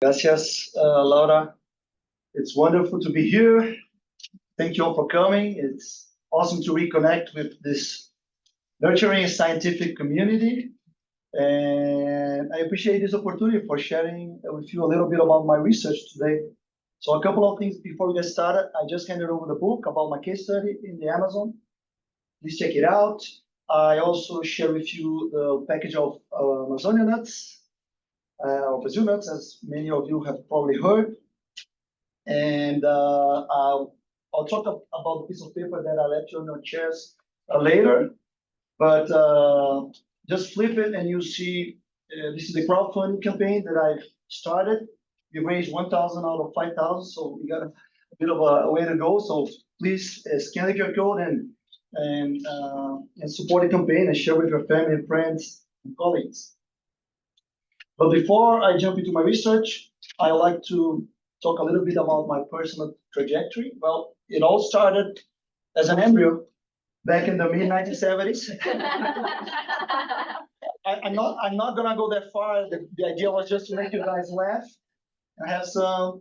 Gracias, Laura. It's wonderful to be here. Thank you all for coming. It's awesome to reconnect with this nurturing scientific community. And I appreciate this opportunity for sharing with you a little bit about my research today. So a couple of things before we get started. I just handed over the book about my case study in the Amazon. Please check it out. I also share with you the package of Amazonia nuts, or Brazil nuts, as many of you have probably heard. And I'll talk about the piece of paper that I left you on your chairs later. But just flip it and you see this is the crowdfunding campaign that I've started. We raised 1,000 out of 5,000, so we got a bit of a way to go. So please scan the QR code and support the campaign and share with your family, friends, and colleagues. But before I jump into my research, I like to talk a little bit about my personal trajectory. Well, it all started as an embryo back in the mid 1970s. I'm not gonna go that far. The idea was just to make you guys laugh. I have some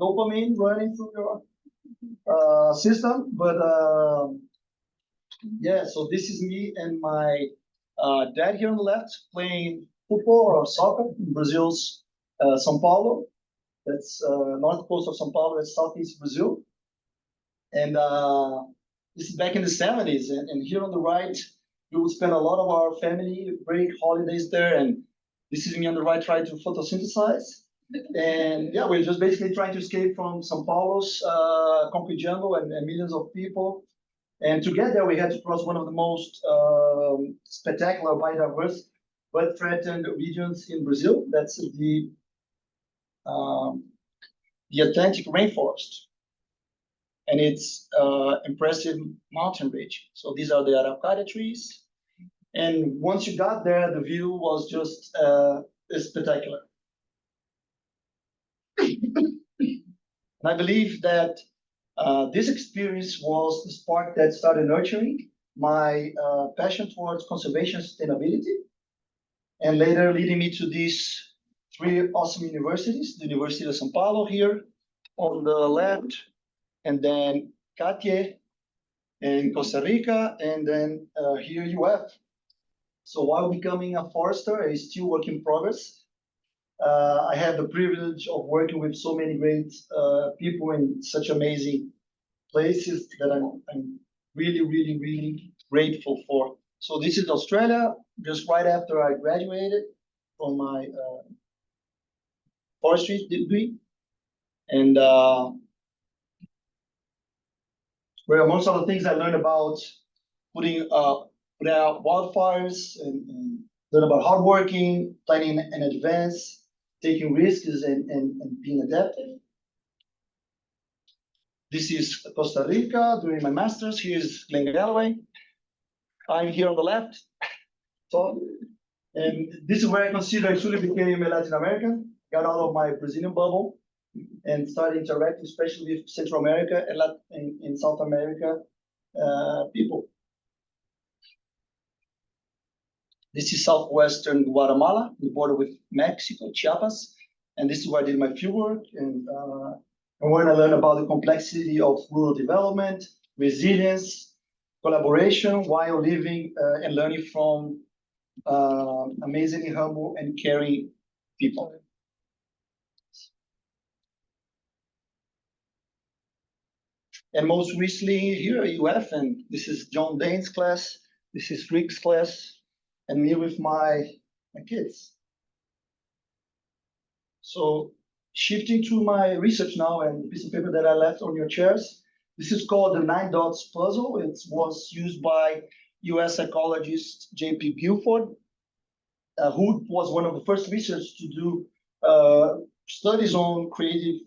dopamine running through your system, but yeah. So this is me and my dad here on the left playing football or soccer in Brazil's São Paulo. That's north coast of São Paulo. That's southeast Brazil, and this is back in the 70s. And here on the right, we would spend a lot of our family break holidays there. And this is me on the right trying to photosynthesize. And yeah, we're just basically trying to escape from São Paulo's concrete jungle and millions of people. And to get there, we had to cross one of the most spectacular, biodiverse, but threatened regions in Brazil. That's the Atlantic rainforest. And it's impressive mountain range. So these are the Araucaria trees. And once you got there, the view was just spectacular. And I believe that this experience was the spark that started nurturing my passion towards conservation sustainability, and later leading me to these three awesome universities, the University of São Paulo here on the left, and then Guttierez in Costa Rica, and then here UF. So while becoming a forester, I still work in progress. I have the privilege of working with so many great people in such amazing places that I'm really, really, really grateful for. So this is Australia, just right after I graduated from my forestry degree. And where amongst other things I learned about putting out wildfires and learn about hardworking, planning in advance, taking risks and being adaptive. This is Costa Rica doing my master's. Here's Glenn Galloway. I'm here on the left. So, and this is where I consider I truly became a Latin American. Got out of my Brazilian bubble and started interacting, especially with Central America and South America people. This is southwestern Guatemala, the border with Mexico, Chiapas, and this is where I did my fieldwork and where I learned about the complexity of rural development, resilience, collaboration, while living and learning from amazingly humble and caring people. And most recently here at UF, and this is John Dane's class, this is Rick's class, and me with my kids. So shifting to my research now and the piece of paper that I left on your chairs, this is called the 9 dots puzzle. It was used by US psychologist J.P. Guilford, who was one of the first researchers to do studies on creative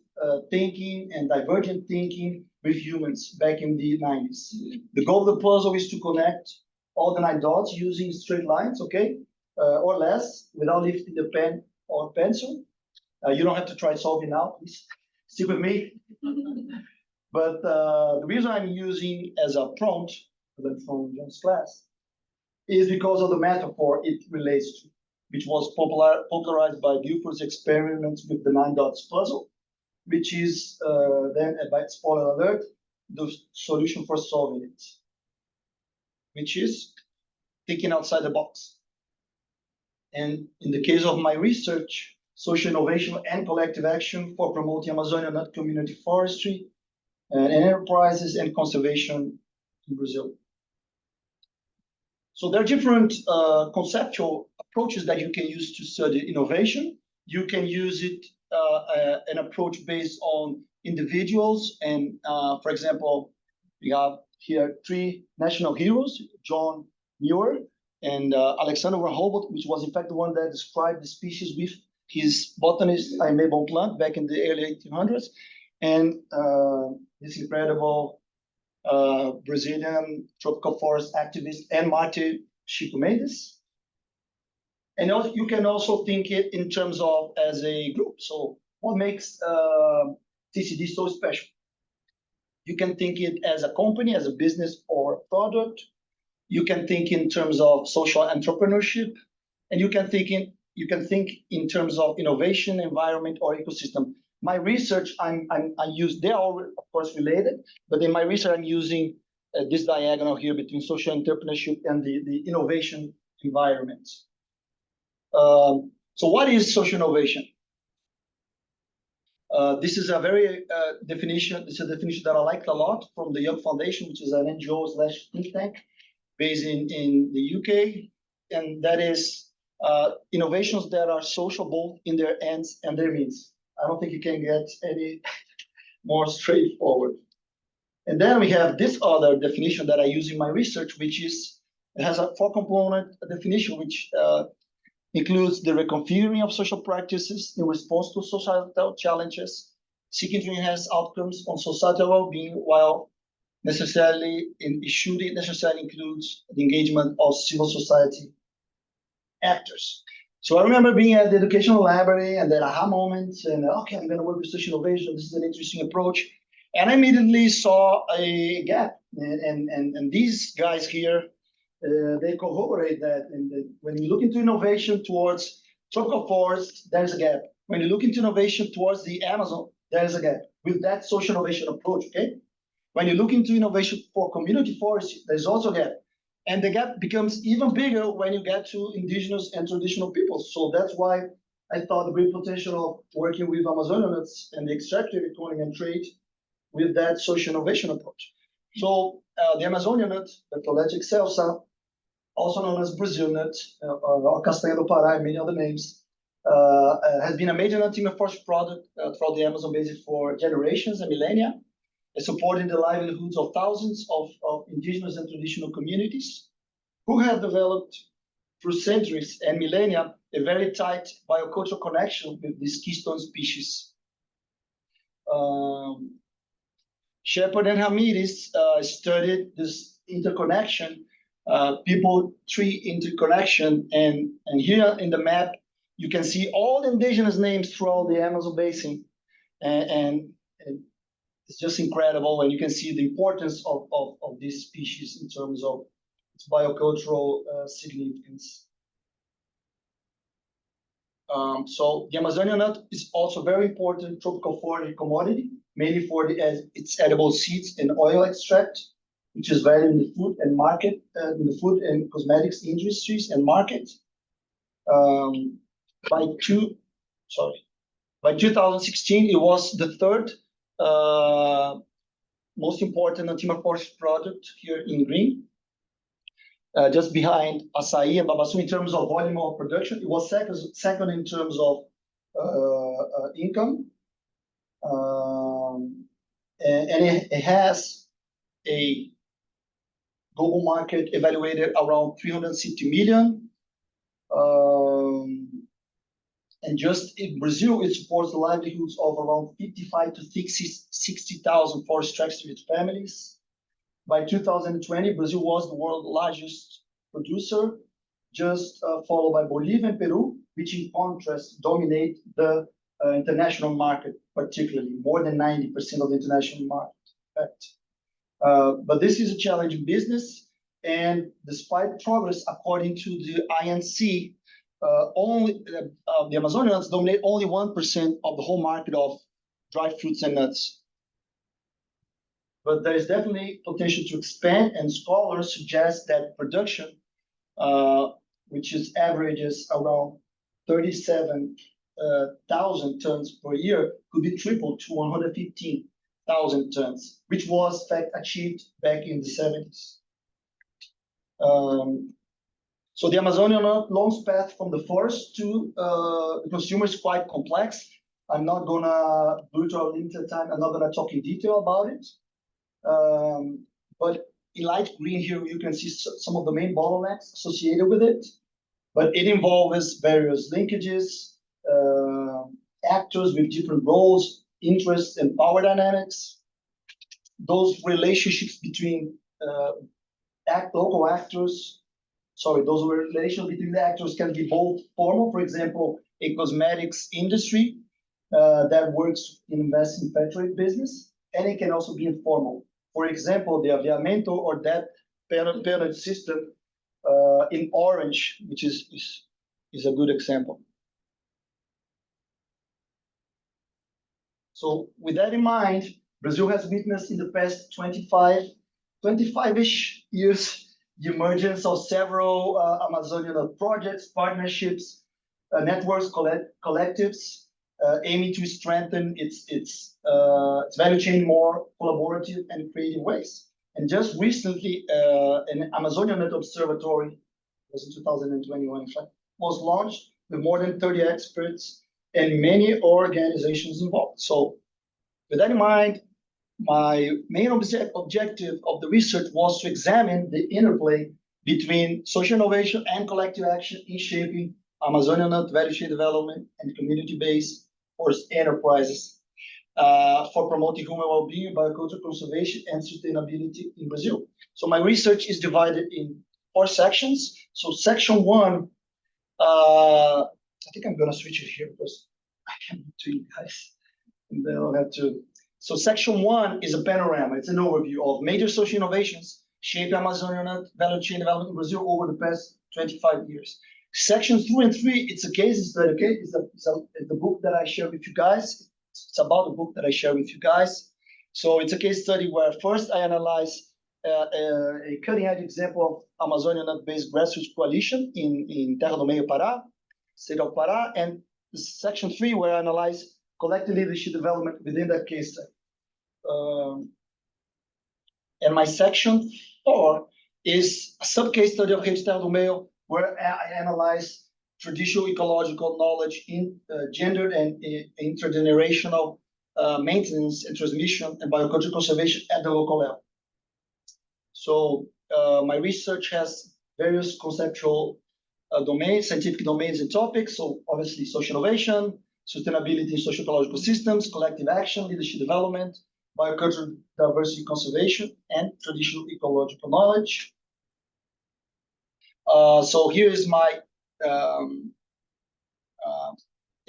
thinking and divergent thinking with humans back in the 90s. The goal of the puzzle is to connect all the 9 dots using straight lines, okay, or less, without lifting the pen or pencil. You don't have to try solving now, please stick with me. But the reason I'm using as a prompt from John's class is because of the metaphor it relates to. which was popularized by Guttierez experiments with the 9-dots puzzle, which is then, by spoiler alert, the solution for solving it, which is thinking outside the box. And in the case of my research, social innovation and collective action for promoting Amazonian nut community forestry and enterprises and conservation in Brazil. So there are different conceptual approaches that you can use to study innovation. You can use it an approach based on individuals, and for example, we have here 3 national heroes: John Muir and Alexander van Humboldt, which was in fact the one that described the species with his botanist Aimé Bonpland back in the early 1800s, and this incredible Brazilian tropical forest activist and Martin Chico Mendes. And also, you can also think it in terms of as a group. So what makes TCD so special? You can think it as a company, as a business or a product. You can think in terms of social entrepreneurship, and you can think in terms of innovation, environment, or ecosystem. My research, they are all, of course, related, but in my research, I'm using this diagonal here between social entrepreneurship and the innovation environment. So what is social innovation? This is a very definition. This is a definition that I like a lot from the Young Foundation, which is an NGO/think tank based in the UK, and that is innovations that are social both in their ends and their means. I don't think you can get any more straightforward. And then we have this other definition that I use in my research, which is, it has a 4-component definition, which includes the reconfiguring of social practices in response to societal challenges, seeking to enhance outcomes on societal well-being, while it shouldn't necessarily include the engagement of civil society actors. So I remember being at the educational library and that aha moment, and okay, I'm going to work with social innovation. This is an interesting approach. And I immediately saw a gap. And these guys here, they corroborate that. And when you look into innovation towards tropical forests, there's a gap. When you look into innovation towards the Amazon, there's a gap with that social innovation approach, okay? When you look into innovation for community forestry, there's also a gap. And the gap becomes even bigger when you get to indigenous and traditional peoples. So that's why I thought the great potential of working with Amazonian nuts and the extractive economy and trade with that social innovation approach. So the Amazonian nut, the Tropilunch excelsa, also known as Brazil nut, or Castanha do Pará, and many other names, has been a major nut timber forest product throughout the Amazon basin for generations and millennia, supporting the livelihoods of thousands of indigenous and traditional communities who have developed through centuries and millennia a very tight biocultural connection with these keystone species. Shepard and Ramirez studied this interconnection, people-tree interconnection, and here in the map you can see all the indigenous names throughout the Amazon basin, and it's just incredible when you can see the importance of this species in terms of its biocultural significance. So the Amazonian nut is also very important tropical forest commodity, mainly for its edible seeds and oil extract, which is valued in the food and market, in the food and cosmetics industries and market. By 2016, it was the third most important timber forest product here in green, just behind acai and babaçu in terms of volume of production. It was second in terms of income, and it has a global market evaluated around 360 million. And just in Brazil, it supports the livelihoods of around 55 to 60,000 forest extractive families. By 2020, Brazil was the world's largest producer, just followed by Bolivia and Peru, which in contrast dominate the international market, particularly more than 90% of the international market. In fact. But this is a challenging business, and despite progress, according to the INC, the Amazonians dominate only 1% of the whole market of dry fruits and nuts. But there is definitely potential to expand, and scholars suggest that production, which is averages around 37,000 tons per year, could be tripled to 115,000 tons, which was in fact achieved back in the 70s. So the Amazonian nut's path from the forest to the consumer is quite complex. I'm not gonna, due to our limited time, I'm not gonna talk in detail about it. But in light green here, you can see some of the main bottlenecks associated with it. But it involves various linkages, actors with different roles, interests, and power dynamics. Those relationships between local actors, those relations between the actors can be both formal, for example, a cosmetics industry that works in investment factory business, and it can also be informal. For example, the aviamento or that payment system in orange, which is a good example. So with that in mind, Brazil has witnessed in the past 25-ish years the emergence of several Amazonian projects, partnerships, networks, collectives, aiming to strengthen its value chain more collaborative and creative ways. And just recently, an Amazonian Net Observatory, was in 2021, in fact, was launched with more than 30 experts and many organizations involved. So with that in mind, my main objective of the research was to examine the interplay between social innovation and collective action in shaping Amazonian nut value chain development and community-based forest enterprises for promoting human well-being, bioculture conservation, and sustainability in Brazil. So my research is divided in 4 sections. So section 1, I think I'm gonna switch it here because I can to you guys, and then I'll have to. So section 1 is a panorama. It's an overview of major social innovations shaping Amazonian nut value chain development in Brazil over the past 25 years. Sections 2 and 3, it's a case study. Okay, it's the book that I share with you guys. It's about the book that I share with you guys. So it's a case study where first I analyze a cutting-edge example of Amazonian nut-based grassroots coalition in Terra do Meio, Pará, state of Pará, and section 3 where I analyze collective leadership development within that case study. And my section 4 is a sub-case study of Terra do Meio, where I analyze traditional ecological knowledge in gendered and intergenerational maintenance and transmission and bioculture conservation at the local level. So my research has various conceptual domains, scientific domains and topics. So obviously social innovation, sustainability in social ecological systems, collective action, leadership development, bioculture diversity conservation, and traditional ecological knowledge. So here is my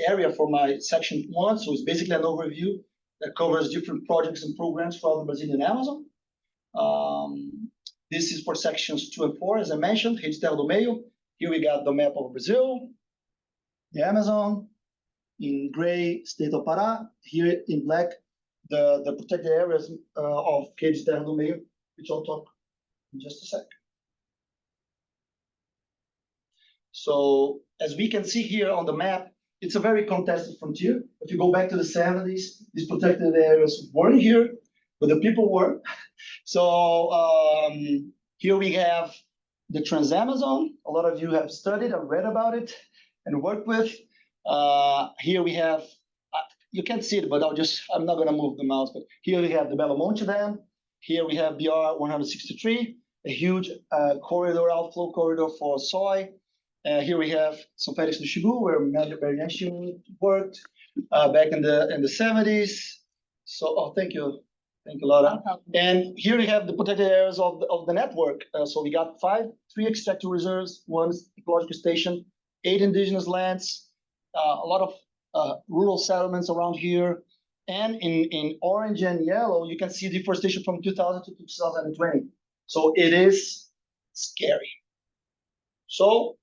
area for my section 1. So it's basically an overview that covers different projects and programs throughout the Brazilian Amazon. This is for sections 2 and 4, as I mentioned, Rede Terra do Meio. Here we got the map of Brazil, the Amazon, in gray, state of Pará. Here in black, the protected areas of Rede Terra do Meio, which I'll talk in just a sec. So as we can see here on the map, it's a very contested frontier. If you go back to the 70s, these protected areas weren't here, but the people were. So here we have the Trans-Amazon. A lot of you have studied and read about it and worked with. Here we have, you can't see it, but I'm not gonna move the mouse, but here we have the Belo Monte Dam. Here we have BR 163, a huge corridor, outflow corridor for soy. Here we have São Félix do Xingu, where Marianchi worked back in the 70s. So, thank you, Laura. And here we have the protected areas of the network. So we got 3 extractive reserves, 1 ecological station, 8 indigenous lands, a lot of rural settlements around here. And in orange and yellow, you can see deforestation from 2000 to 2020. So it is scary. So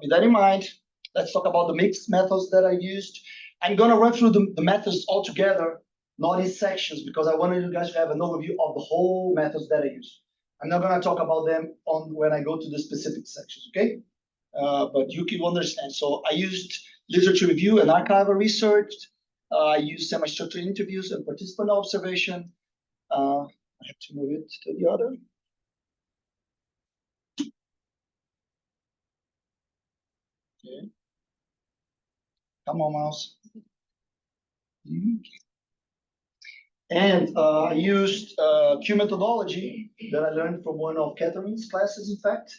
with that in mind, Let's talk about the mixed methods that I used. I'm gonna run through the methods all together, not in sections, because I wanted you guys to have an overview of the whole methods that I use. I'm not gonna talk about them on when I go to the specific sections, okay? But you can understand. So I used literature review and archival research. I used semi-structured interviews and participant observation. I have to move it to the other. Okay. Come on, mouse. And I used Q methodology that I learned from one of Catherine's classes, in fact.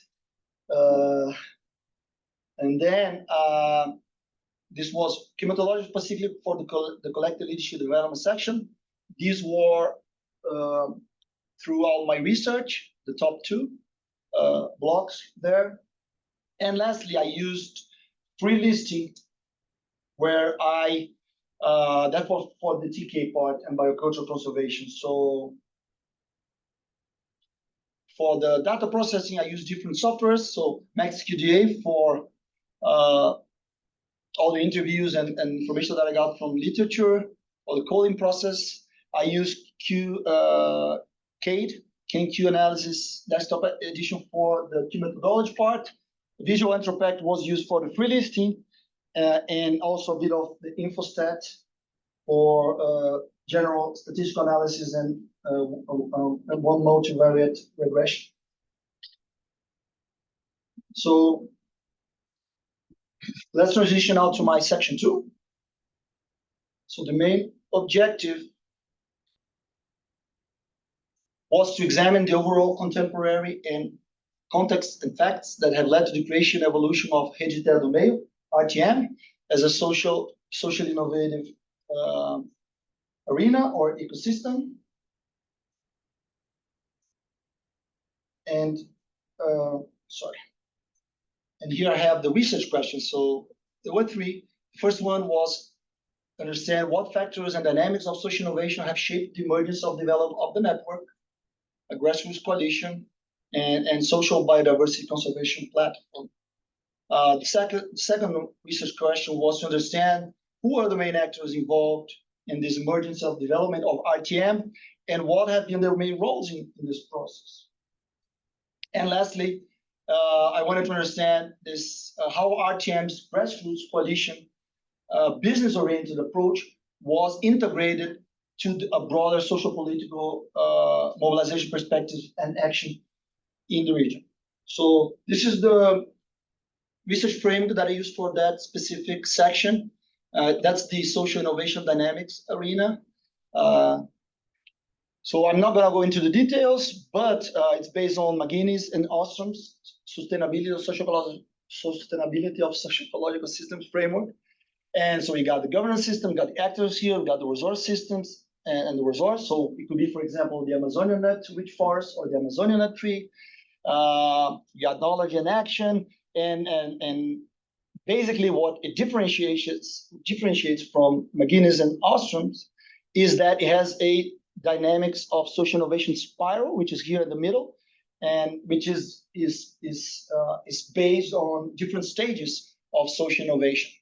And then this was Q methodology specifically for the collective leadership development section. These were throughout my research, the top two blocks there. And lastly, I used free listing where that was for the TK part and biocultural conservation. So for the data processing, I use different softwares. So MaxQDA for all the interviews and information that I got from literature or the coding process. I use CADE, Q analysis desktop edition for the Q methodology part. Visual Anthropact was used for the free listing and also a bit of the InfoStat for general statistical analysis and one multivariate regression. So let's transition now to my section 2. So the main objective was to examine the overall contemporary and context and facts that have led to the creation and evolution of Rede Terra do Meio, RTM, as a socially innovative arena or ecosystem. And and here I have the research questions. So there were three. The first one was understand what factors and dynamics of social innovation have shaped the emergence of development of the network, a grassroots coalition, and social biodiversity conservation platform. The second research question was to understand who are the main actors involved in this emergence of development of RTM and what have been their main roles in this process. And lastly, I wanted to understand this how RTM's grassroots coalition business-oriented approach was integrated to a broader social political mobilization perspective and action in the region. So this is the research framework that I used for that specific section. That's the social innovation dynamics arena. So I'm not going to go into the details, but it's based on McGuinness and Ostrom's sustainability of sociological systems framework. And so we got the governance system, we got the actors here, we got the resource systems and the resource. So it could be, for example, the Amazonian net rich forest or the Amazonian net tree. You got knowledge and action, and basically what it differentiates from McGuinness and Ostrom's is that it has a dynamics of social innovation spiral, which is here in the middle, and which is based on different stages of social innovation.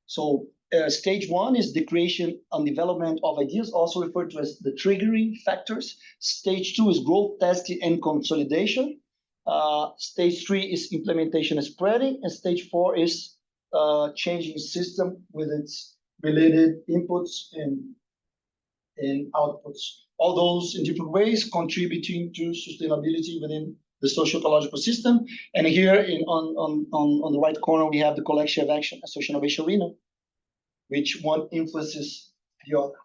So stage 1 is the creation and development of ideas, also referred to as the triggering factors. Stage 2 is growth, testing, and consolidation. Stage 3 is implementation and spreading, and stage 4 is changing system with its related inputs and outputs. All those in different ways contributing to sustainability within the socio-ecological system. And here on the right corner, we have the collection of action and social innovation arena, which one influences the other.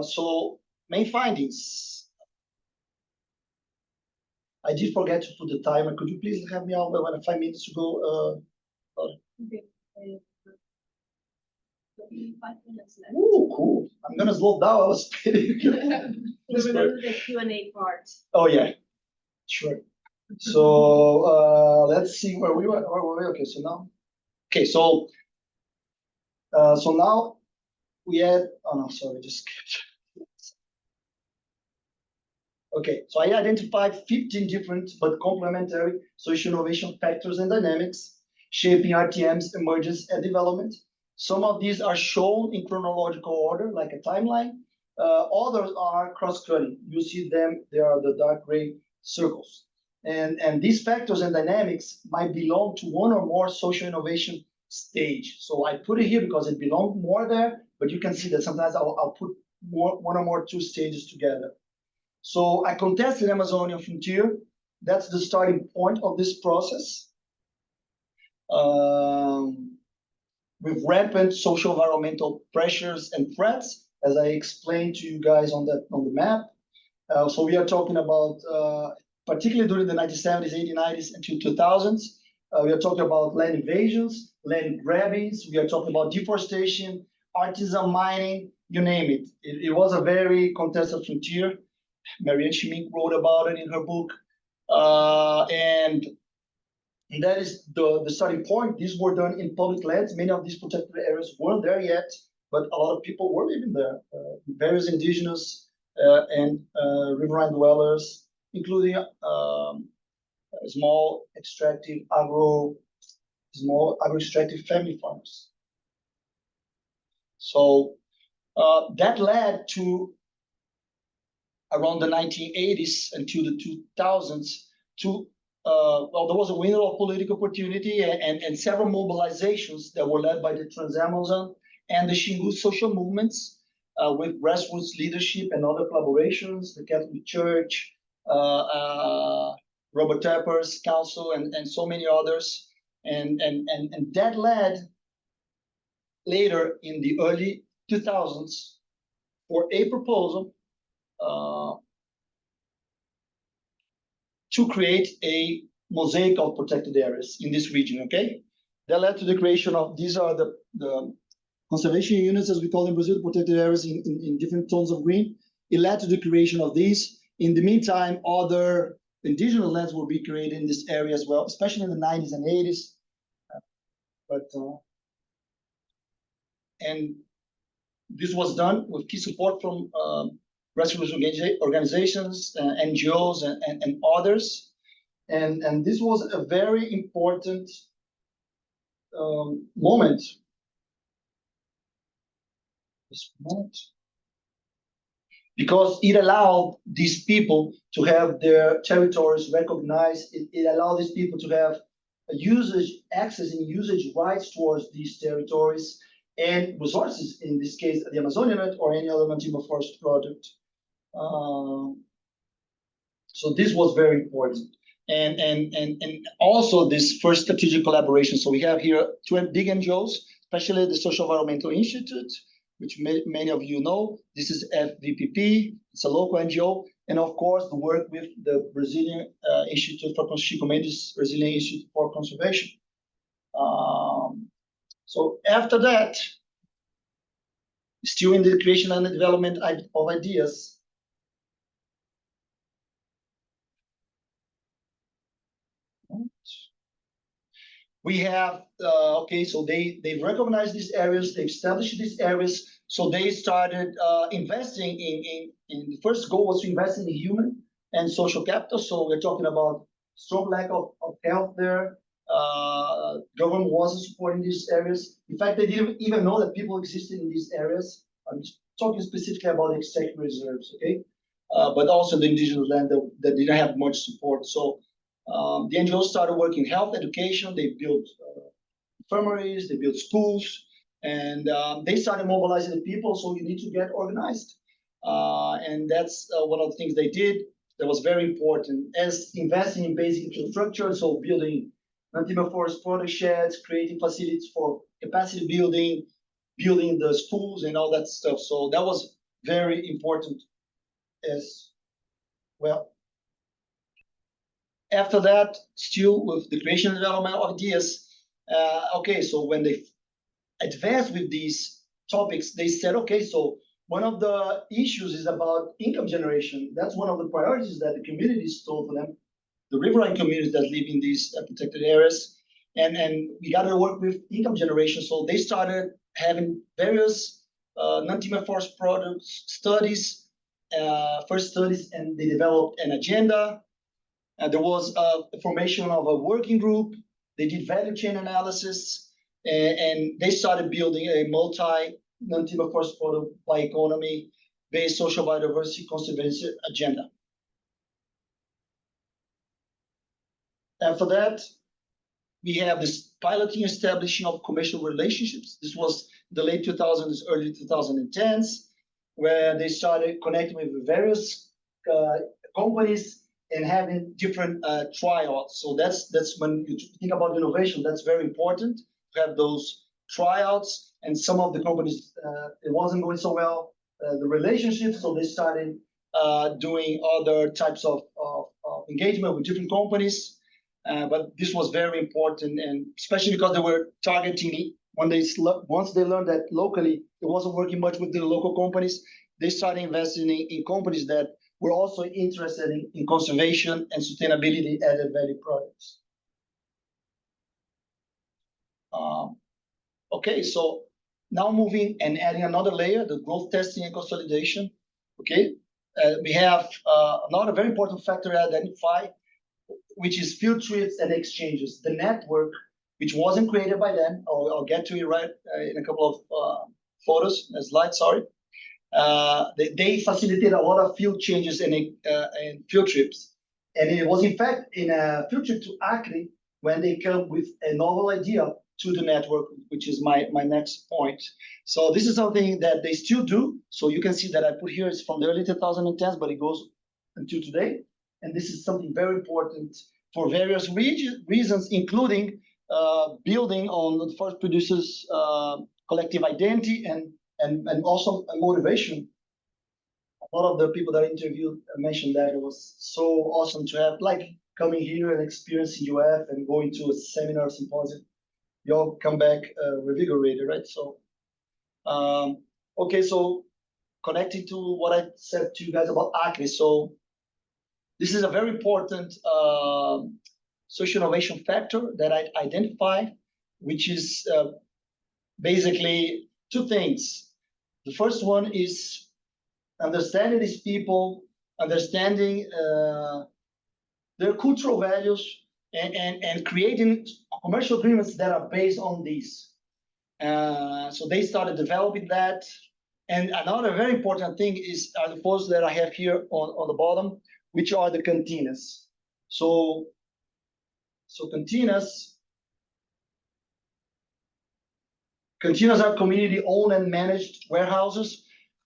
So main findings. I did forget to put the timer. Could you please have me out when 5 minutes to go? Okay. 5 minutes left. Ooh, cool. I'm gonna slow down. I was kidding. We're gonna do the Q&A part. Oh yeah, sure. So let's see where we were. Okay, so now. Okay, so now we had. Oh no, sorry, just skipped. Okay, so I identified 15 different but complementary social innovation factors and dynamics shaping RTM's emergence and development. Some of these are shown in chronological order, like a timeline. Others are cross-cutting. You see them, they are the dark gray circles. And these factors and dynamics might belong to one or more social innovation stage. So I put it here because it belongs more there, but you can see that sometimes I'll put one or more two stages together. So I contested Amazonian frontier. That's the starting point of this process. With rampant social environmental pressures and threats, as I explained to you guys on the map. So we are talking about, particularly during the 1970s, 1990s, until 2000s, we are talking about land invasions, land grabbings, we are talking about deforestation, artisan mining, you name it. It was a very contested frontier. Marianne Schmink wrote about it in her book. And that is the starting point. These were done in public lands. Many of these protected areas weren't there yet, but a lot of people were living there. Various indigenous and riverine dwellers, including small agro-extractive family farms. So that led to, around the 1980s until the 2000s, to well, there was a window of political opportunity and several mobilizations that were led by the Trans-Amazon and the Xingu social movements with grassroots leadership and other collaborations, the Catholic Church, Robert Tepper's Council, and so many others. And that led later in the early 2000s for a proposal to create a mosaic of protected areas in this region, okay? That led to the creation of, these are the conservation units, as we call them in Brazil, protected areas in different tones of green. It led to the creation of these. In the meantime, other indigenous lands will be created in this area as well, especially in the 90s and 80s. And this was done with key support from grassroots organizations, NGOs, and others. And this was a very important moment. Because it allowed these people to have their territories recognized. It allowed these people to have access and usage rights towards these territories and resources, in this case, the Amazonian or any other non-timber forest product. So this was very important. And also this first strategic collaboration. So we have here two big NGOs, especially the Social Environmental Institute, which many of you know. This is FVPP, it's a local NGO. And of course, the work with the Brazilian Institute for Chico Mendes, Brazilian Institute for Conservation. So after that, still in the creation and the development of ideas, we have, okay, so they recognize these areas, they established these areas, so they started investing in the first goal was to invest in the human and social capital. So we're talking about strong lack of health there. Government wasn't supporting these areas. In fact, they didn't even know that people existed in these areas. I'm talking specifically about the extractive reserves, okay? But also the indigenous land that didn't have much support. So the NGOs started working in health education. They built infirmaries, they built schools, and they started mobilizing the people. So you need to get organized, and that's one of the things they did. That was very important, as investing in basic infrastructure. So building non-timber forest product sheds, creating facilities for capacity building, building the schools and all that stuff. So that was very important as well. After that, still with the creation and development of ideas, okay, so when they advanced with these topics, they said, okay, so one of the issues is about income generation. That's one of the priorities that the communities told for them, the riverine communities that live in these protected areas. And we got to work with income generation. So they started having various non-timber forest products studies, first studies, and they developed an agenda. There was a formation of a working group They did value chain analysis, and they started building a non-timber forest photo bioeconomy based social biodiversity conservation agenda. And for that, we have this piloting establishing of commercial relationships. This was the late 2000s, early 2010s, where they started connecting with various companies and having different tryouts. So that's when you think about innovation, that's very important to have those tryouts. And some of the companies, it wasn't going so well, the relationships, so they started doing other types of engagement with different companies. But this was very important, and especially because they were targeting once they learned that locally it wasn't working much with the local companies, they started investing in companies that were also interested in conservation and sustainability added value products. Okay, so now moving and adding another layer, the growth testing and consolidation. Okay, we have another very important factor to identify, which is field trips and exchanges. The network, which wasn't created by them, I'll get to it right in a couple of photos, slides, sorry. They facilitated a lot of field changes and field trips. And it was in fact in a field trip to Acre when they came with a novel idea to the network, which is my next point. So this is something that they still do. So you can see that I put here is from the early 2010s, but it goes until today. And this is something very important for various reasons, including building on the forest producers' collective identity and also motivation. A lot of the people that I interviewed mentioned that it was so awesome to have, like, coming here and experiencing UF and going to a seminar symposium. You all come back revigorated, right? So, okay, so connecting to what I said to you guys about Acre. So this is a very important social innovation factor that I identified, which is basically two things. The first one is understanding these people, understanding their cultural values, and creating commercial agreements that are based on these. So they started developing that. And another very important thing are the photos that I have here on the bottom, which are the cantinas. So cantinas are community-owned and managed warehouses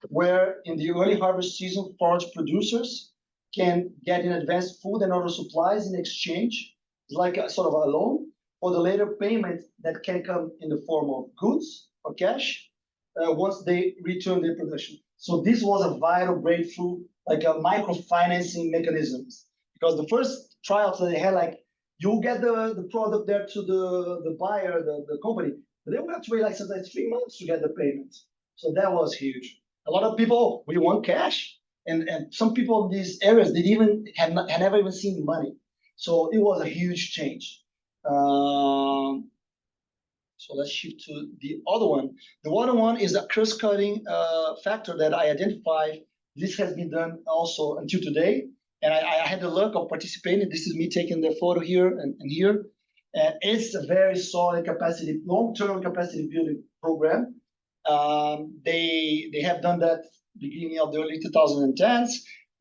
where in the early harvest season, forage producers can get in advance food and other supplies in exchange. It's like a sort of a loan for the later payment that can come in the form of goods or cash once they return their production. So this was a vital breakthrough, like a microfinancing mechanisms. Because the first trials that they had, like, you get the product there to the buyer, the company, but they will have to wait like sometimes 3 months to get the payment. So that was huge. A lot of people, we want cash. And some people in these areas, they had never even seen money. So it was a huge change. So let's shift to the other one. The other one is a cross-cutting factor that I identified. This has been done also until today. And I had the luck of participating. This is me taking the photo here and here. And it's a very solid capacity, long-term capacity building program. They have done that beginning of the early 2010s,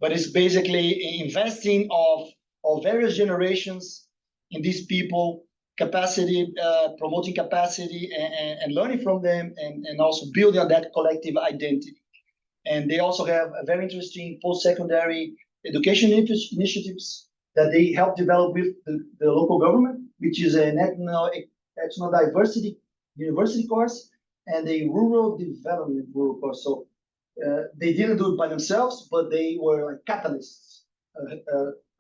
but it's basically investing of various generations in these people, capacity, promoting capacity and learning from them, and also building on that collective identity. And they also have a very interesting post-secondary education initiatives that they help develop with the local government, which is an ethno diversity university course and a rural development course. So they didn't do it by themselves, but they were like catalysts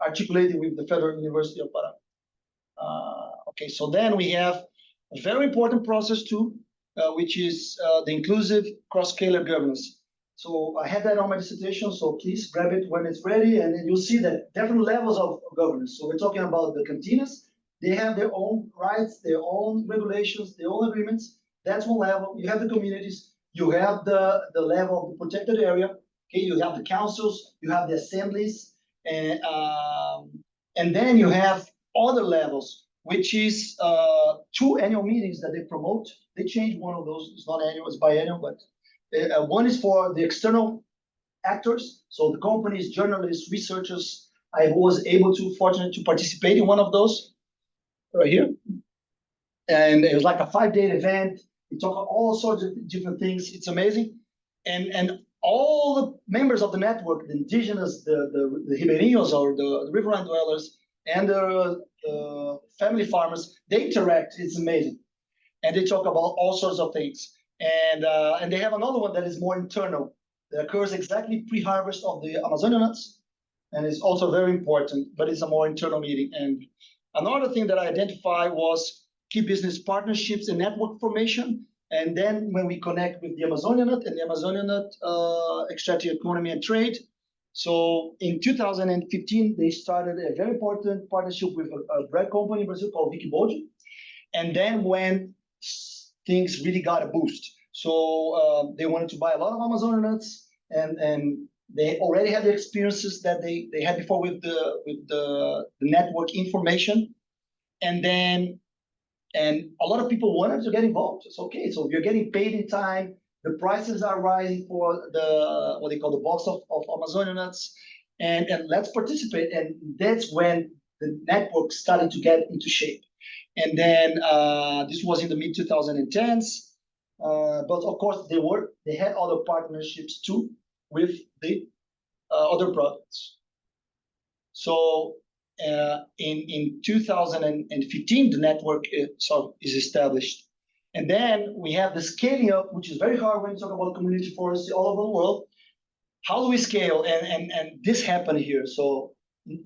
articulated with the Federal University of Pará. Okay, so then we have a very important process too, which is the inclusive cross-scalar governance. So I had that on my dissertation, so please grab it when it's ready, and then you'll see that different levels of governance. So we're talking about the cantinas. They have their own rights, their own regulations, their own agreements. That's one level. You have the communities. You have the level of the protected area. Okay, you have the councils. You have the assemblies, and then you have other levels which is 2 annual meetings that they promote. They changed one of those. It's not annual, it's biannual, but one is for the external actors. So the companies, journalists, researchers. I was fortunate to participate in one of those right here. And it was like a 5-day event. We talk about all sorts of different things. It's amazing. And all the members of the network, the indigenous, the Ribeirinhos or the riverine dwellers, and the family farmers, they interact. It's amazing. And they talk about all sorts of things. And they have another one that is more internal, that occurs exactly pre-harvest of the Amazonian nuts. And it's also very important, but it's a more internal meeting. And another thing that I identified was key business partnerships and network formation. And then when we connect with the Amazonian nut and the Amazonian nut extractive economy and trade. So in 2015, they started a very important partnership with a bread company in Brazil called Vicky Boldi. And then when things really got a boost, so they wanted to buy a lot of Amazonian nuts, and they already had the experiences that they had before with the network information. And a lot of people wanted to get involved. It's okay. So you're getting paid in time. The prices are rising for what they call the box of Amazonian nuts, and let's participate. And that's when the network started to get into shape. And then this was in the mid 2010s. But of course, they had other partnerships too with the other products. So in 2015, the network is established. And then we have the scaling up, which is very hard when you talk about community forests all over the world. How do we scale? And this happened here. So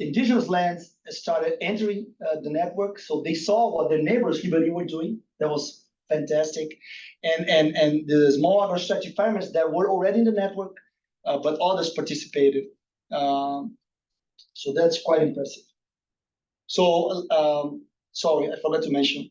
indigenous lands started entering the network. So they saw what their neighbors were doing. That was fantastic. And the small agro-extractive farmers that were already in the network, but others participated. So that's quite impressive. So, sorry, I forgot to mention,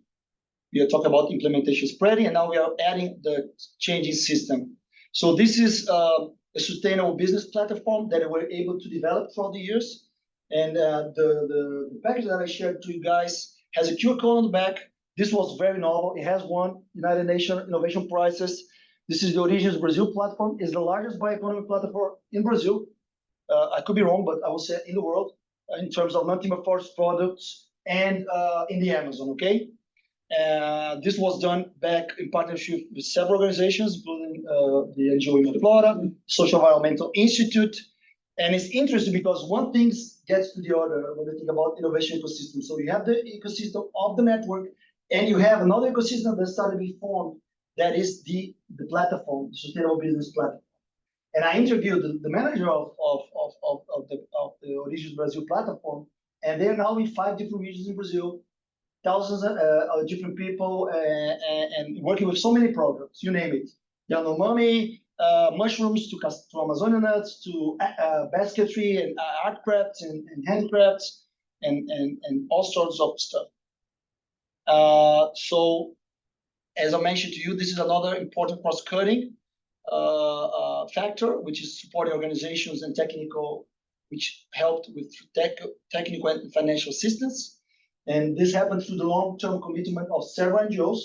we are talking about implementation spreading, and now we are adding the changing system. So this is a sustainable business platform that we're able to develop throughout the years. And the package that I shared to you guys has a QR code on the back. This was very novel. It has won United Nations Innovation Prizes. This is the Origins Brazil platform. It's the largest bioeconomy platform in Brazil. I could be wrong, but I will say in the world in terms of non-timber forest products and in the Amazon, okay? This was done back in partnership with several organizations, including the NGO Flora, Social Environmental Institute. And it's interesting because one thing gets to the other when we think about innovation ecosystem. So you have the ecosystem of the network, and you have another ecosystem that started to be formed, that is the platform, the sustainable business platform. And I interviewed the manager of the Origins Brazil platform, and they're now in 5 different regions in Brazil, thousands of different people, and working with so many programs, you name it. Yanomami, mushrooms to Amazonian nuts, to basketry and art crafts and handcrafts and all sorts of stuff. So, as I mentioned to you, this is another important cross-cutting factor, which is supporting organizations and technical, which helped with technical and financial assistance. And this happened through the long-term commitment of several NGOs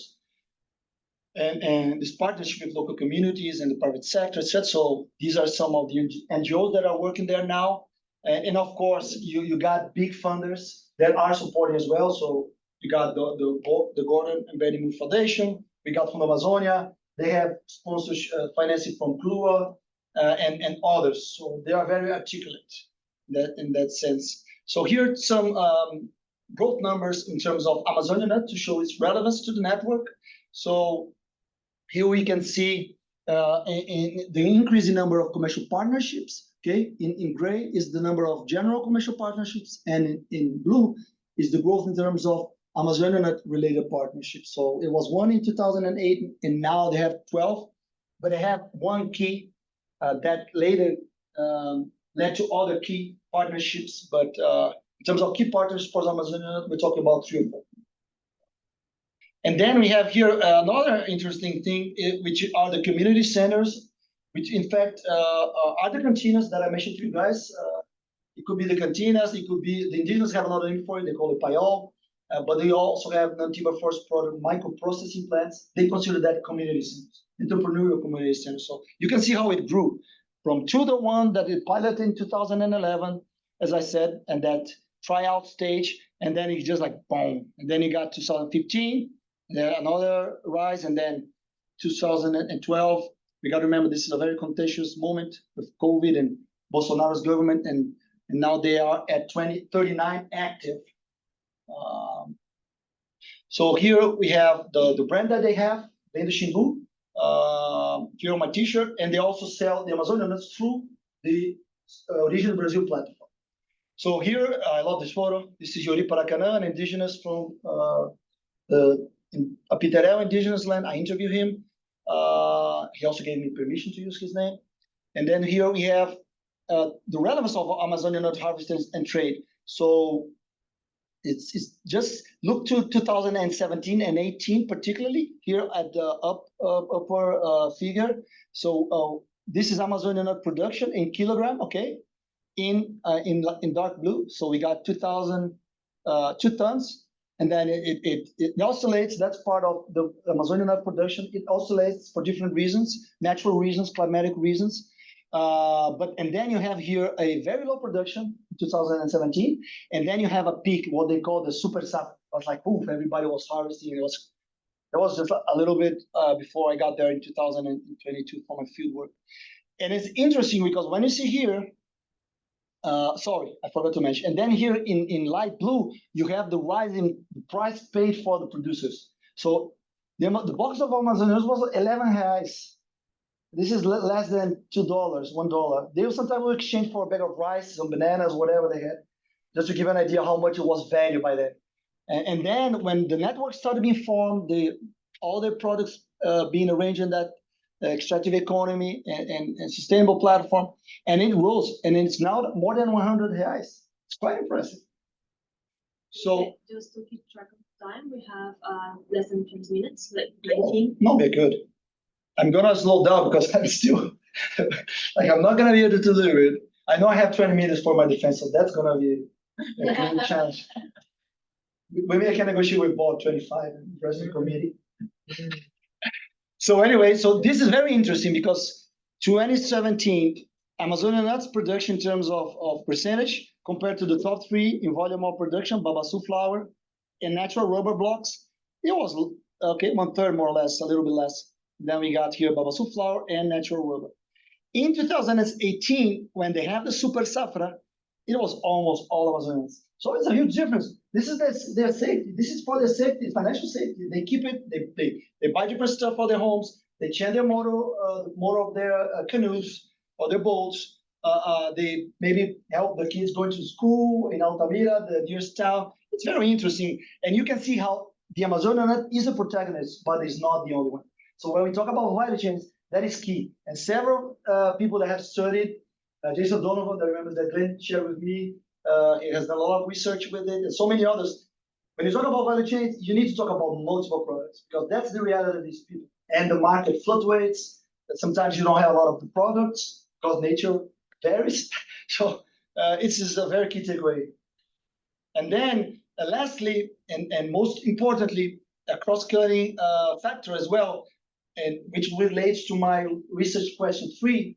and this partnership with local communities and the private sector, etc. So these are some of the NGOs that are working there now. And of course, you got big funders that are supporting as well. So you got the Gordon and Betty Moore Foundation. We got from Amazonia. They have sponsorship financing from CLUA and others. So they are very articulate in that sense. So here are some growth numbers in terms of Amazonian nut to show its relevance to the network. So here we can see in the increase in number of commercial partnerships. Okay, in gray is the number of general commercial partnerships, and in blue is the growth in terms of Amazonian nut related partnerships. So it was 1 in 2008, and now they have 12, but they have one key that later led to other key partnerships. But in terms of key partners for Amazonian nut, we're talking about 3 or 4. And then we have here another interesting thing, which are the community centers, which in fact are the cantinas that I mentioned to you guys. It could be the cantinas, it could be the indigenous have another name for it, they call it payol. but they also have non-timber forest product microprocessing plants. They consider that community centers, entrepreneurial community centers. So you can see how it grew from 2-1 that it piloted in 2011, as I said, and that tryout stage, and then it just like boom, and then it got 2015, then another rise, and then 2012. We got to remember this is a very contentious moment with COVID and Bolsonaro's government, and now they are at 39 active. So here we have the brand that they have, Venda Xingu, here on my t-shirt, and they also sell the Amazonian nuts through the Original Brazil platform. So here, I love this photo. This is Yori Paracanã, an indigenous from the Apiterel indigenous land. I interviewed him. He also gave me permission to use his name. And then here we have the relevance of Amazonian nut harvesting and trade. So it's just look to 2017 and 18, particularly here at the upper figure. So this is Amazonian nut production in kilogram, okay, in dark blue. So we got 2 tons, and then it oscillates. That's part of the Amazonian nut production. It oscillates for different reasons, natural reasons, climatic reasons. And then you have here a very low production, 2017, and then you have a peak, what they call the super sap. I was like, oof, everybody was harvesting. It was just a little bit before I got there in 2022 for my field work. And it's interesting because when you see here, sorry, I forgot to mention. And then here in light blue, you have the rising price paid for the producers. So the box of Amazonas was 11 reais. This is less than $2, $1. They sometimes will exchange for a bag of rice, some bananas, whatever they had, just to give an idea how much it was valued by them. And then when the network started being formed, all their products being arranged in that extractive economy and sustainable platform, and it rose, and it's now more than 100 reais. It's quite impressive. So just to keep track of time, we have less than 20 minutes, like 19. No, we're good. I'm gonna slow down because I'm still like I'm not gonna be able to deliver it. I know I have 20 minutes for my defense, so that's gonna be a challenge. Maybe I can negotiate with Bob 25 in the president committee. So anyway, so this is very interesting because 2017 Amazonian nuts production in terms of percentage compared to the top 3 in volume of production, babaçu flower and natural rubber blocks, it was okay, 1/3 more or less, a little bit less. Then we got here babaçu flower and natural rubber. In 2018, when they have the super safra, it was almost all Amazonians. So it's a huge difference. This is their safety. This is for their safety, financial safety. They keep it. They buy different stuff for their homes. They change their motor of their canoes or their boats. They maybe help the kids going to school in Altamira, the nearest town. It's very interesting, and you can see how the Amazonian nut is a protagonist, but it's not the only one. So when we talk about value chains, that is key. And several people that have studied, Jason Donovan, that remembers that Glenn shared with me, he has done a lot of research with it, and so many others. When you talk about value chains, you need to talk about multiple products, because that's the reality of these people. And the market fluctuates. Sometimes you don't have a lot of the products, because nature varies. So this is a very key takeaway. And then lastly, and most importantly, a cross-cutting factor as well, and which relates to my research question 3,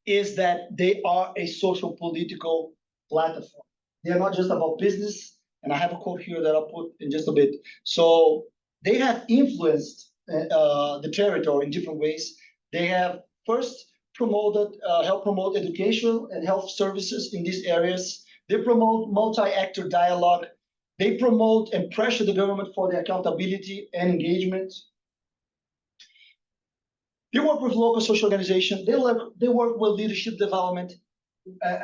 is that they are a social political platform. They are not just about business, and I have a quote here that I'll put in just a bit. So they have influenced the territory in different ways. They have first promoted, helped promote education and health services in these areas. They promote multi-actor dialogue. They promote and pressure the government for their accountability and engagement. They work with local social organizations. They work with leadership development.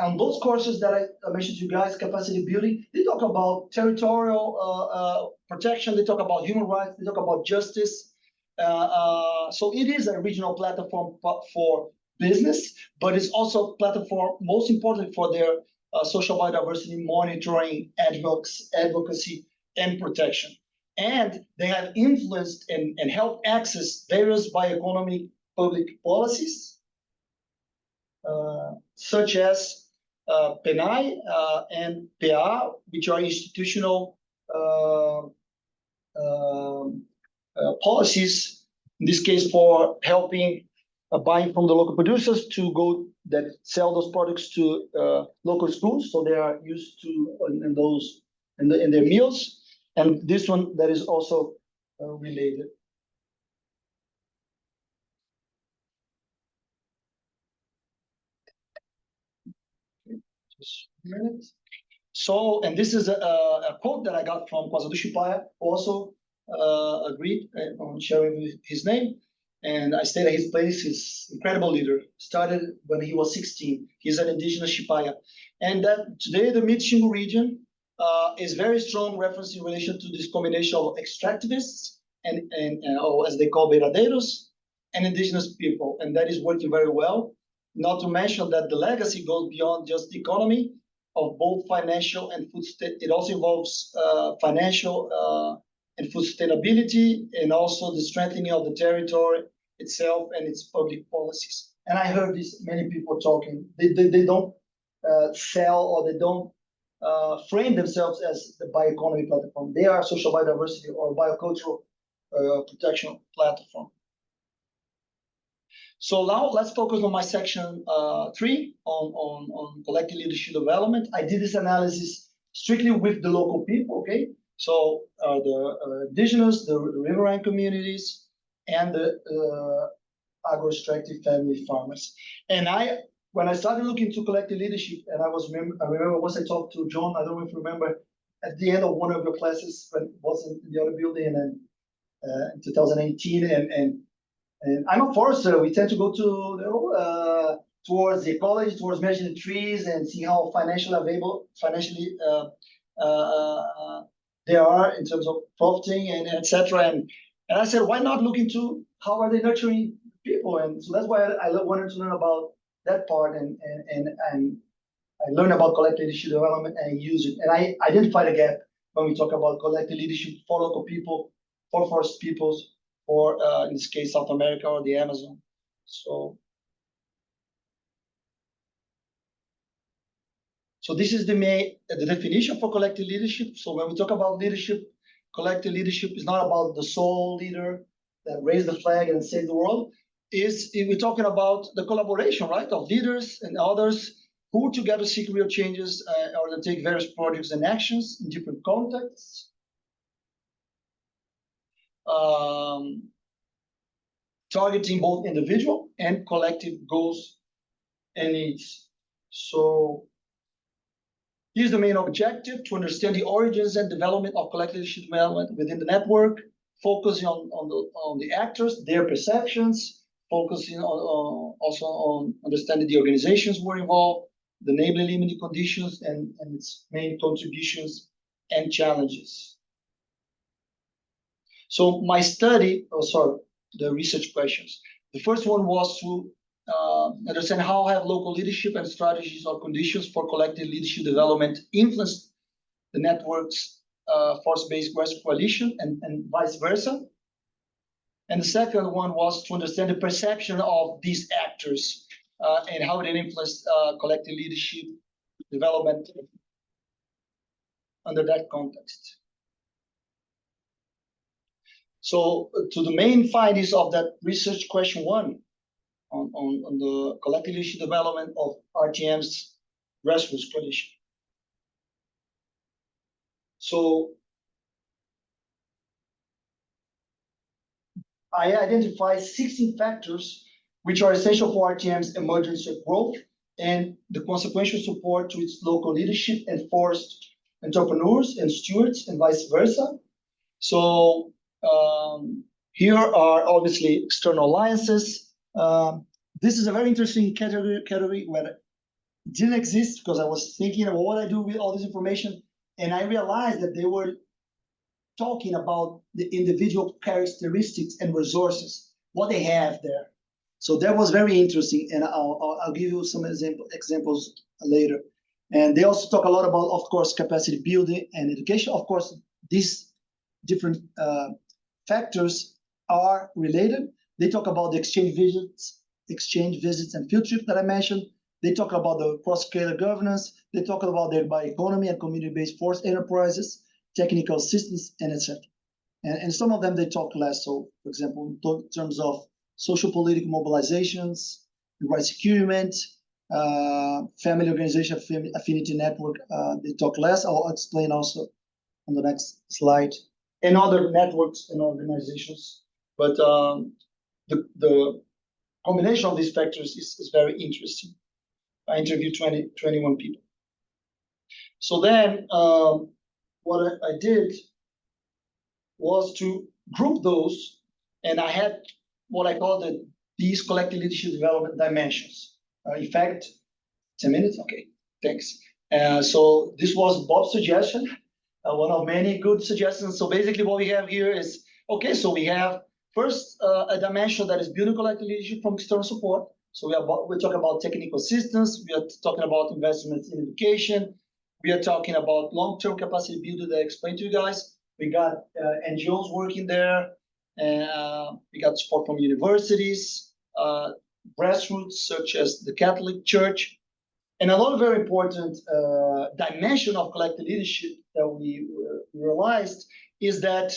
On those courses that I mentioned to you guys, capacity building, they talk about territorial protection. They talk about human rights. They talk about justice. So it is a regional platform for business, but it's also a platform, most importantly, for their social biodiversity monitoring, advocacy, and protection. And they have influenced and helped access various bioeconomic public policies, such as PENAI and PA, which are institutional uh, policies, in this case for helping buying from the local producers to go that sell those products to local schools, so they are used to in those in their meals, and this one that is also related. Just a minute. So, and this is a quote that I got from Kwazadu Shipaya, also agreed on sharing his name. And I stayed at his place. He's incredible leader. Started when he was 16. He's an indigenous Shipaya. And that today the Mid-Shingu region is very strong reference in relation to this combination of extractivists and or as they call beradeiros and indigenous people. And that is working very well. Not to mention that the legacy goes beyond just the economy of both financial and food. It also involves financial and food sustainability, and also the strengthening of the territory itself and its public policies. And I heard this many people talking. They don't sell or they don't frame themselves as the bioeconomy platform. They are social biodiversity or biocultural protection platform. So now let's focus on my section 3 on collective leadership development. I did this analysis strictly with the local people, okay? So the indigenous, the riverine communities, and the agro-extractive family farmers. And when I started looking into collective leadership, and I remember once I talked to John, I don't know if you remember, at the end of one of your classes, when it was in the other building, and then in 2018, and I'm a forester. We tend to go to towards the ecology, towards measuring trees and see how financially they are in terms of profiting and etc. And I said, why not look into how are they nurturing people? And so that's why I wanted to learn about that part, and I learned about collective leadership development and use it. And I identified a gap when we talk about collective leadership for local people, for forest peoples, or in this case, South America or the Amazon. So this is the definition for collective leadership. So when we talk about leadership, collective leadership is not about the sole leader that raised the flag and saved the world. We're talking about the collaboration, right, of leaders and others who together seek real changes or undertake various projects and actions in different contexts. Targeting both individual and collective goals and needs. So here's the main objective: to understand the origins and development of collective leadership development within the network, focusing on the actors, their perceptions, focusing on also on understanding the organizations who are involved, the enabling limiting conditions, and its main contributions and challenges. So my study, the research questions. The first one was to understand how have local leadership and strategies or conditions for collective leadership development influenced the network's force-based grassroots coalition and vice versa. And the second one was to understand the perception of these actors and how it influenced collective leadership development under that context. So to the main findings of that research question 1 on the collective leadership development of RTM's grassroots coalition. So I identified 16 factors which are essential for RTM's emergence of growth and the consequential support to its local leadership and forest entrepreneurs and stewards and vice versa. So here are obviously external alliances. This is a very interesting category where it didn't exist because I was thinking about what I do with all this information, and I realized that they were talking about the individual characteristics and resources, what they have there. So that was very interesting, and I'll give you some examples later. And they also talk a lot about, of course, capacity building and education. Of course, these different factors are related. They talk about the exchange visits and field trips that I mentioned. They talk about the cross-scalar governance. They talk about their bioeconomy and community-based forest enterprises. technical assistance, and etc. And some of them, they talk less. So, for example, in terms of social political mobilizations, rights securement, family organization, affinity network, they talk less. I'll explain also on the next slide, and other networks and organizations. But the combination of these factors is very interesting. I interviewed 21 people. So then what I did was to group those, and I had what I call these collective leadership development dimensions. In fact, 10 minutes? Okay, thanks. So this was Bob's suggestion, one of many good suggestions. So basically what we have here is, okay, so we have first a dimension that is building collective leadership from external support. So we're talking about technical assistance, we are talking about investments in education, we are talking about long-term capacity building that I explained to you guys. We got NGOs working there, and we got support from universities, grassroots such as the Catholic Church. And another very important dimension of collective leadership that we realized is the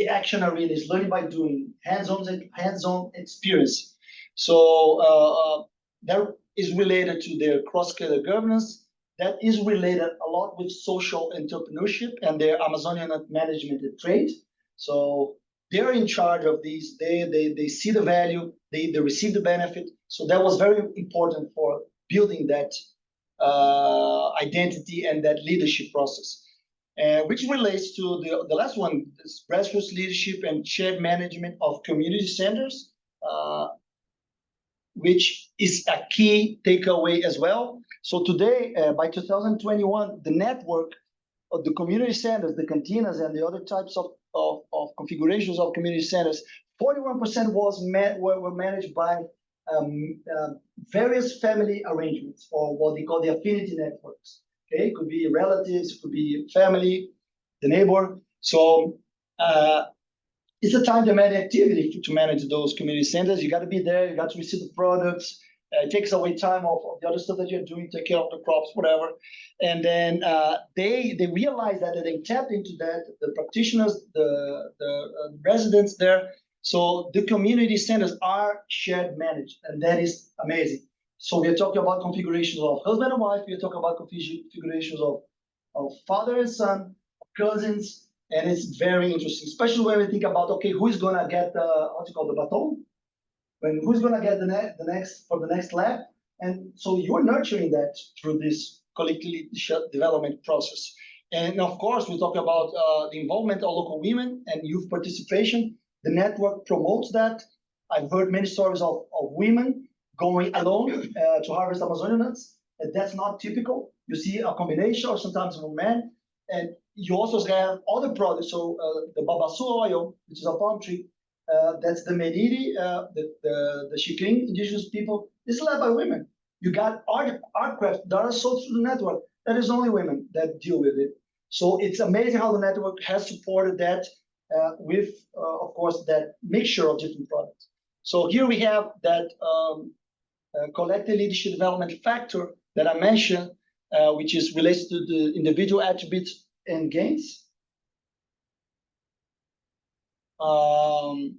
action arena, is learning by doing, hands-on experience. So that is related to their cross-scale governance. That is related a lot with social entrepreneurship and their Amazonian management and trade. So they're in charge of these. They see the value. They receive the benefit. So that was very important for building that identity and that leadership process, which relates to the last one, this grassroots leadership and shared management of community centers, which is a key takeaway as well. So today, by 2021, the network of the community centers, the cantinas, and the other types of configurations of community centers, 41% were managed by various family arrangements, or what they call the affinity networks. Okay, it could be relatives, it could be family, the neighbor. So it's a time-demanding activity to manage those community centers. You got to be there, you got to receive the products. It takes away time of the other stuff that you're doing, take care of the crops, whatever. And then they realized that they tapped into that, the practitioners, the residents there. So the community centers are shared managed, and that is amazing. So we're talking about configurations of husband and wife, we're talking about configurations of father and son, cousins, and it's very interesting, especially when we think about, okay, who's gonna get the baton? When who's gonna get the next lap? And so you're nurturing that through this collective development process. And of course, we talk about the involvement of local women and youth participation. The network promotes that. I've heard many stories of women going alone to harvest Amazonian nuts, and that's not typical. You see a combination, or sometimes with men, and you also have other products. So the babaçu oil, which is a palm tree, that's the Meriri, the Xikrin indigenous people. It's led by women. You got art crafts that are sold through the network. That is only women that deal with it. So it's amazing how the network has supported that with, of course, that mixture of different products. So here we have that collective leadership development factor that I mentioned, which is related to the individual attributes and gains. And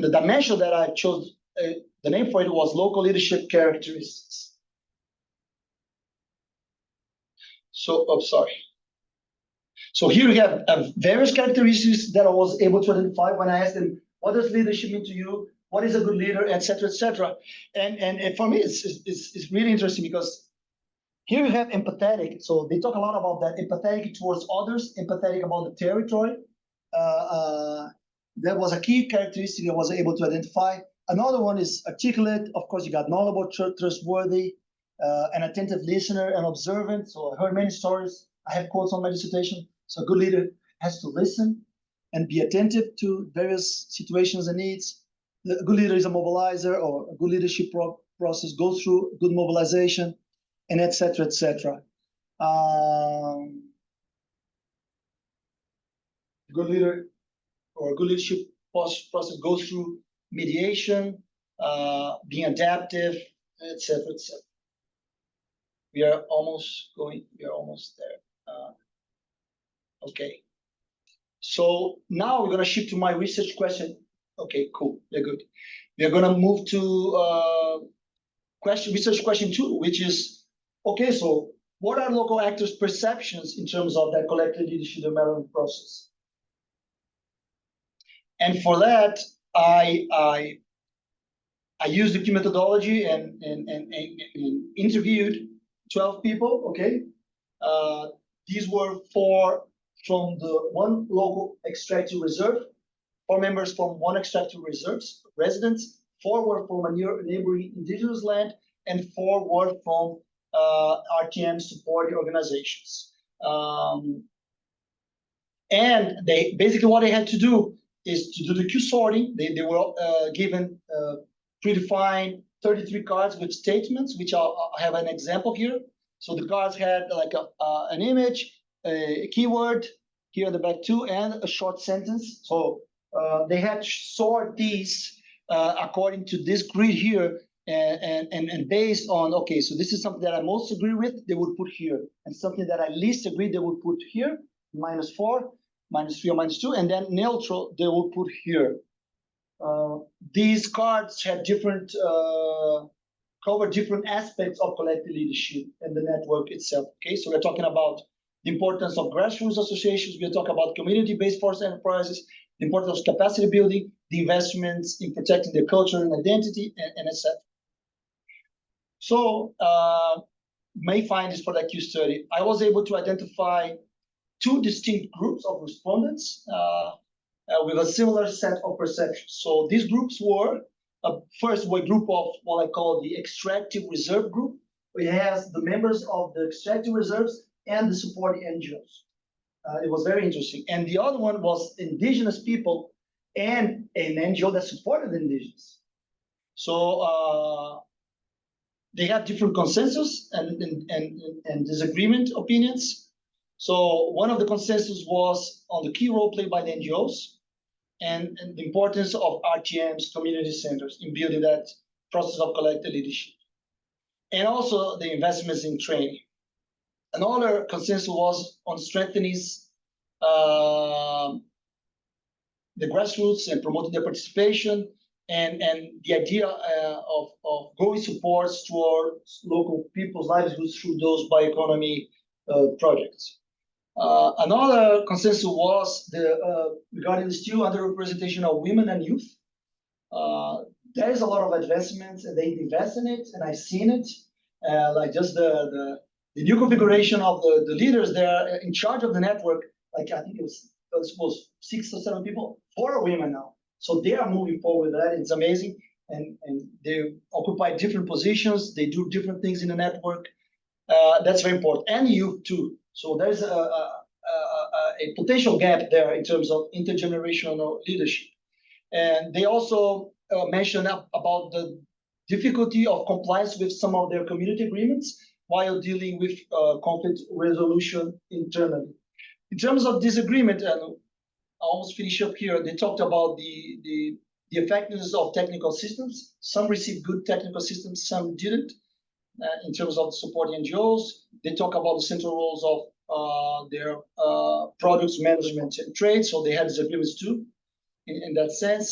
the dimension that I chose, the name for it was local leadership characteristics. So, oh, sorry. So here we have various characteristics that I was able to identify when I asked them, what does leadership mean to you? What is a good leader, et cetera, et cetera. And for me, it's really interesting because here you have empathetic. So they talk a lot about that, empathetic towards others, empathetic about the territory. That was a key characteristic I was able to identify. Another one is articulate. Of course, you got knowledgeable, trustworthy, an attentive listener and observant. So I heard many stories. I have quotes on my dissertation. So a good leader has to listen and be attentive to various situations and needs. A good leader is a mobilizer, or a good leadership process goes through good mobilization, and et cetera, et cetera. Good leader or good leadership process goes through mediation, being adaptive, et cetera, et cetera. We are almost there. Okay. So now we're gonna shift to my research question. Okay, cool. They're good. We are gonna move to research question 2, which is, okay, so what are local actors' perceptions in terms of that collective leadership development process? And for that, I used the key methodology and interviewed 12 people. Okay, these were 4 from the one local extractive reserve, 4 members from one extractive reserves residents, 4 were from a neighboring indigenous land, and 4 were from RTM support organizations. And they basically, what they had to do is to do the Q sorting. They were given predefined 33 cards with statements, which I have an example here. So the cards had like an image, a keyword here in the back too, and a short sentence. So they had to sort these according to this grid here, and based on, okay, so this is something that I most agree with, they would put here, and something that I least agree, they would put here, -4, -3 or -2, and then neutral, they will put here. These cards had different, cover different aspects of collective leadership and the network itself. Okay, so we're talking about the importance of grassroots associations, we're talking about community-based forest enterprises, the importance of capacity building, the investments in protecting their culture and identity, and etc. So, main findings for that Q study, I was able to identify 2 distinct groups of respondents with a similar set of perceptions. So these groups were, first, a group of what I call the extractive reserve group, which has the members of the extractive reserves and the supporting NGOs. It was very interesting. And the other one was indigenous people and an NGO that supported the indigenous. So they had different consensus and disagreement opinions. So one of the consensus was on the key role played by the NGOs and the importance of RTM's community centers in building that process of collective leadership. And also the investments in training. Another consensus was on strengthening the grassroots and promoting their participation, and the idea of growing supports towards local people's livelihoods through those bioeconomy projects. Another consensus was regarding the still underrepresentation of women and youth. There is a lot of advancements, and they invest in it, and I've seen it. Like just the new configuration of the leaders there in charge of the network. Like I think it was 6 or 7 people, 4 are women now. So they are moving forward with that. It's amazing, and they occupy different positions. They do different things in the network. That's very important, and youth too. So there's a potential gap there in terms of intergenerational leadership. And they also mentioned about the difficulty of compliance with some of their community agreements while dealing with conflict resolution internally. In terms of disagreement, and I almost finish up here, they talked about the effectiveness of technical systems. Some received good technical systems, some didn't. In terms of supporting NGOs, they talk about the central roles of their products management and trade, so they had disagreements too, in that sense.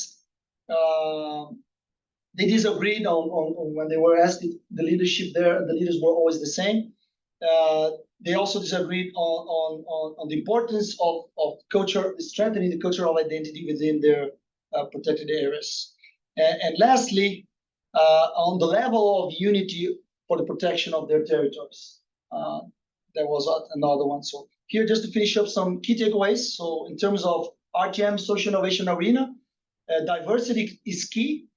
They disagreed on when they were asked if the leadership there, the leaders were always the same. They also disagreed on the importance of culture, strengthening the cultural identity within their protected areas. And lastly, on the level of unity for the protection of their territories. There was another one. So here, just to finish up some key takeaways. So in terms of RTM social innovation arena, diversity is key.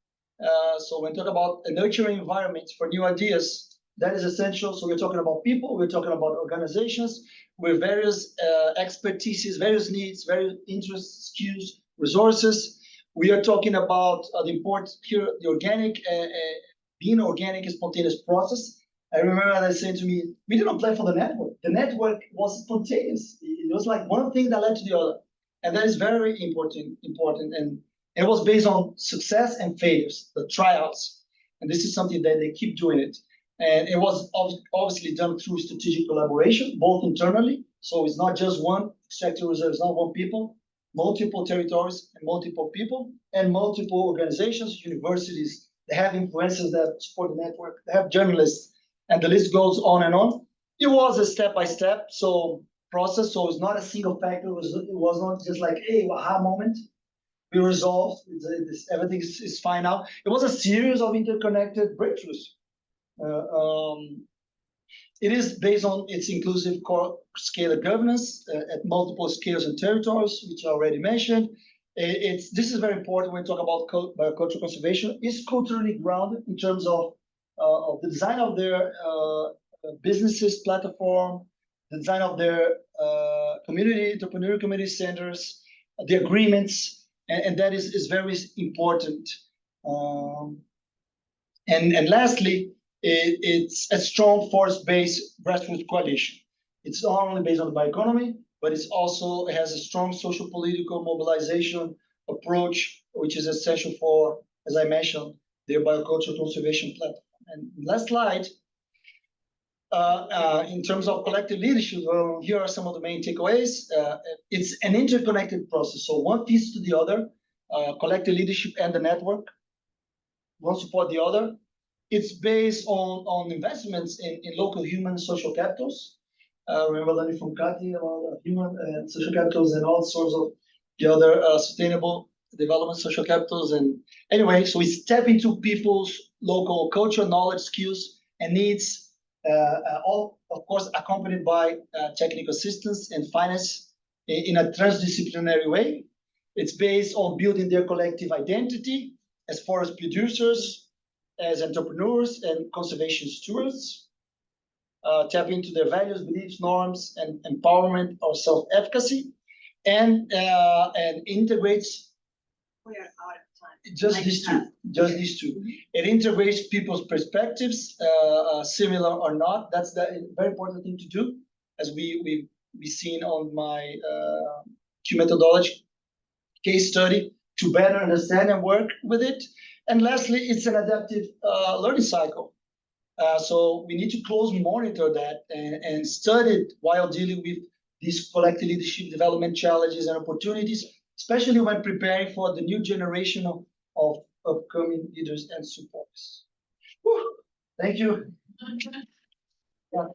So when we talk about a nurturing environment for new ideas, that is essential. So we're talking about people, we're talking about organizations with various expertises, various needs, various interests, skills, resources. We are talking about the importance here, the organic, being organic and spontaneous process. I remember they saying to me, we didn't plan for the network. The network was spontaneous. It was like one thing that led to the other. And that is very important. And it was based on success and failures, the tryouts. And this is something that they keep doing it. And it was obviously done through strategic collaboration, both internally So it's not just one extractive reserve, it's not one people, multiple territories and multiple people and multiple organizations, universities. They have influencers that support the network, they have journalists, and the list goes on and on. It was a step-by-step process, so it's not a single factor. It was not just like, hey, aha moment. We resolved, everything is fine now. It was a series of interconnected breakthroughs. It is based on its inclusive core scale of governance at multiple scales and territories, which I already mentioned. This is very important when we talk about biocultural conservation. It's culturally grounded in terms of the design of their businesses platform, the design of their entrepreneurial community centers, the agreements, and that is very important. And lastly, it's a strong forest-based grassroots coalition. It's not only based on the bioeconomy, but it has a strong social political mobilization approach, which is essential for, as I mentioned, their biocultural conservation platform. And last slide, in terms of collective leadership, here are some of the main takeaways. It's an interconnected process, so one feeds to the other, collective leadership and the network, one support the other. It's based on investments in local human social capitals. Remember learning from Kati about human and social capitals and all sorts of the other sustainable development social capitals. And anyway, so we step into people's local culture, knowledge, skills, and needs, all of course accompanied by technical assistance and finance in a transdisciplinary way. It's based on building their collective identity as forest producers, as entrepreneurs and conservation stewards, tap into their values, beliefs, norms, and empowerment or self-efficacy, and integrates. We are out of time. Just these two. It integrates people's perspectives, similar or not. That's the very important thing to do, as we seen on my Q methodology case study, to better understand and work with it. And lastly, it's an adaptive learning cycle. So we need to closely monitor that and study it while dealing with these collective leadership development challenges and opportunities, especially when preparing for the new generation of upcoming leaders and supporters. Whew. Thank you. Yeah.